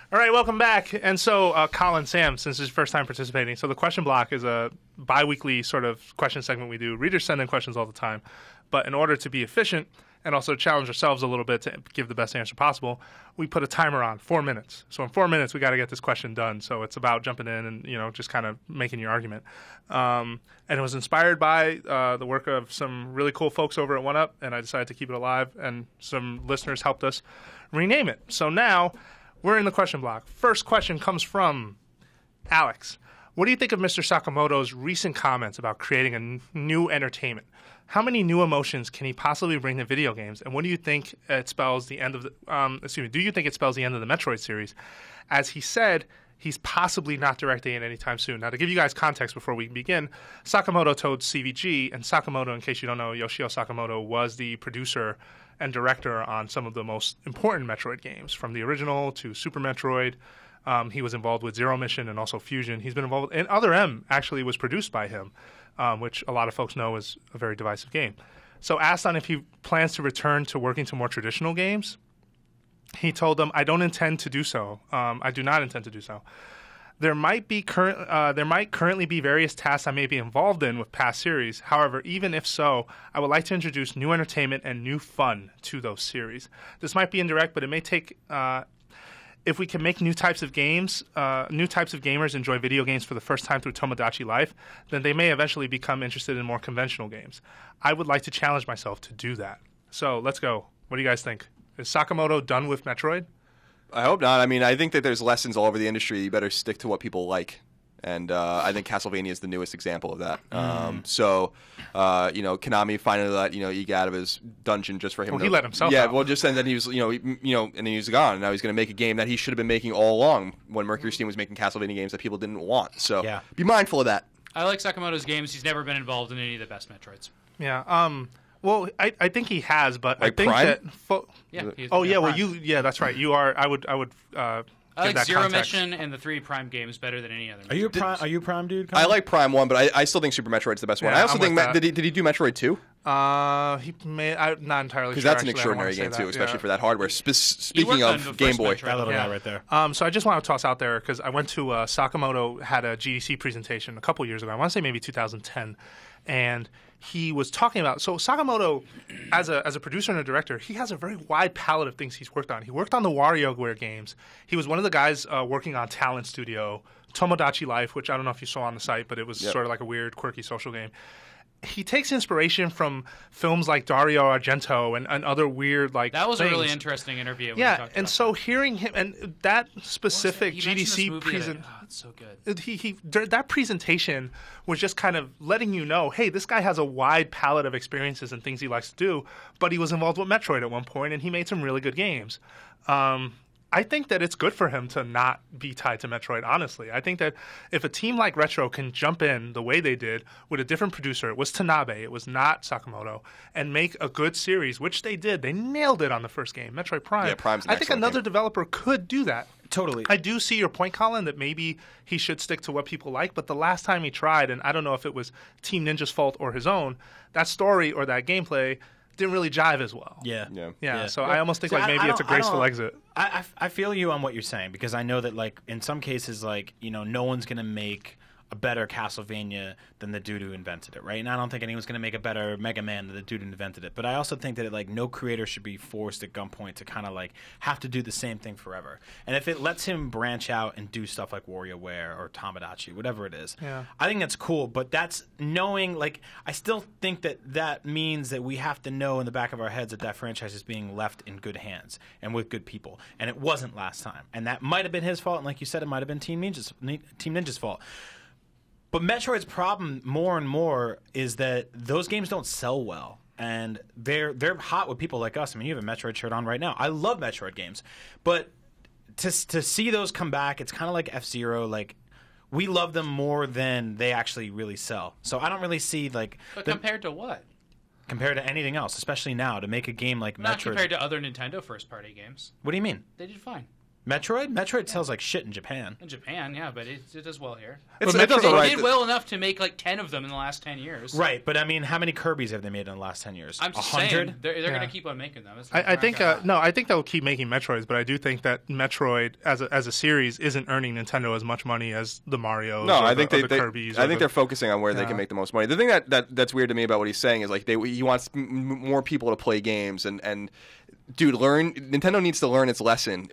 All right, welcome back. And so, Colin, Sam, since it's your first time participating, so the question block is a bi-weekly sort of question segment we do. Readers send in questions all the time. But in order to be efficient and also challenge ourselves a little bit to give the best answer possible, we put a timer on, 4 minutes. So in 4 minutes, we got to get this question done. So it's about jumping in and, just kind of making your argument. And it was inspired by the work of some really cool folks over at 1UP, and I decided to keep it alive, and some listeners helped us rename it. So now we're in the question block. First question comes from Alex. What do you think of Mr. Sakamoto's recent comments about creating a new entertainment? How many new emotions can he possibly bring to video games? And what do you think it spells the end of the do you think it spells the end of the Metroid series? As he said, he's possibly not directing it anytime soon. Now, to give you guys context before we begin, Sakamoto told CVG, and Sakamoto, in case you don't know, Yoshio Sakamoto was the producer and director on some of the most important Metroid games, from the original to Super Metroid. He was involved with Zero Mission and also Fusion. He's been involved, and Other M actually was produced by him, which a lot of folks know is a very divisive game. So asked on if he plans to return to working to more traditional games, he told them, "I don't intend to do so. I do not intend to do so. There might currently be various tasks I may be involved in with past series. However, even if so, I would like to introduce new entertainment and new fun to those series. This might be indirect, but it may take if we can make new types of gamers enjoy video games for the first time through Tomodachi Life, then they may eventually become interested in more conventional games. I would like to challenge myself to do that." So let's go. What do you guys think? Is Sakamoto done with Metroid? I hope not. I mean, I think that there's lessons all over the industry. You better stick to what people like. And I think Castlevania is the newest example of that. Konami finally let Ig out of his dungeon just for him. Well, he let himself out. Yeah, well, just and then he was, and then he was gone. And now he's going to make a game that he should have been making all along when Mercury Steam was making Castlevania games that people didn't want. So be mindful of that. I like Sakamoto's games. He's never been involved in any of the best Metroids. Yeah. Well, I think he has, but like I think Prime? that. That's right. You are. I would. I like that Zero context. Mission and the 3 Prime games better than any other. Are you Prime dude? I like Prime 1, but I still think Super Metroid's the best one. Yeah, I also I'm think with that. did he do Metroid 2? He may. I'm not entirely sure. Because that's an actually. I don't wanna extraordinary say game that. too, especially Yeah. for that hardware. Speaking on of the Game first Boy, Metroid. That little guy right there. So I just want to toss out there because I went to Sakamoto had a GDC presentation a couple years ago. I want to say maybe 2010, and he was talking about Sakamoto as a producer and a director. He has a very wide palette of things he's worked on. He worked on the WarioWare games. He was one of the guys working on Talent Studio, Tomodachi Life, which I don't know if you saw on the site, but it was sort of like a weird, quirky social game. He takes inspiration from films like Dario Argento and other weird That was things. a really interesting interview. When Yeah, and so hearing him and that specific GDC presentation, it's so good. That presentation was just kind of letting you know, hey, this guy has a wide palette of experiences and things he likes to do, but he was involved with Metroid at one point, and he made some really good games. I think that it's good for him to not be tied to Metroid, honestly. I think that if a team like Retro can jump in the way they did with a different producer, it was Tanabe, it was not Sakamoto, and make a good series, which they did. They nailed it on the first game, Metroid Prime. Yeah, Prime's an I think excellent another game. developer could do that. Totally. I do see your point, Colin, that maybe he should stick to what people like, but the last time he tried, and I don't know if it was Team Ninja's fault or his own, that story or that gameplay didn't really jive as well. Yeah. So I almost think So maybe it's a graceful exit. I feel you on what you're saying because I know that in some cases no one's gonna make a better Castlevania than the dude who invented it, right? And I don't think anyone's going to make a better Mega Man than the dude who invented it. But I also think that no creator should be forced at gunpoint to kind of have to do the same thing forever. And if it lets him branch out and do stuff like WarioWare or Tomodachi, whatever it is, I think that's cool. But that's knowing, I still think that means that we have to know in the back of our heads that franchise is being left in good hands and with good people. And it wasn't last time. And that might have been his fault. And like you said, it might have been Team Ninja's fault. But Metroid's problem more and more is that those games don't sell well. And they're hot with people like us. I mean, you have a Metroid shirt on right now. I love Metroid games. But to see those come back, it's kind of like F-Zero. We love them more than they actually really sell. So I don't really see, But compared to what? Compared to anything else, especially now, to make a game like Not Metroid. compared to other Nintendo first-party games. What do you mean? They did fine. Metroid sells like shit in Japan. In Japan, yeah, but it does well here. It They does all right. did well enough to make like 10 of them in the last 10 years. Right, but I mean, how many Kirby's have they made in the last 10 years? I'm just 100? saying, they're going to keep on making them. I think I think they'll keep making Metroids, but I do think that Metroid as a series isn't earning Nintendo as much money as the Marios. No, I think the Kirby's. I think they're focusing on where they can make the most money. The thing that's weird to me about what he's saying is like he wants more people to play games and. Dude, Nintendo needs to learn its lesson.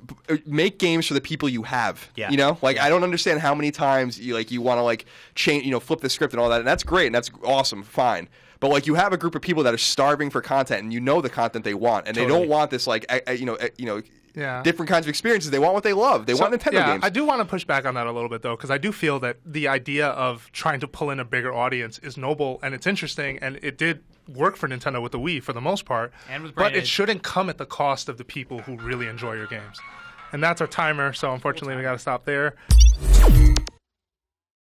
Make games for the people you have. Yeah. You know? I don't understand how many times you want to change, flip the script and all that. And that's great and that's awesome, fine. But you have a group of people that are starving for content and you know the content they want and they don't want this different kinds of experiences. They want what they love. They want Nintendo games. I do want to push back on that a little bit, though, because I do feel that the idea of trying to pull in a bigger audience is noble and it's interesting, and it did work for Nintendo with the Wii for the most part. And with but it shouldn't come at the cost of the people who really enjoy your games. And that's our timer, so unfortunately we got to stop there.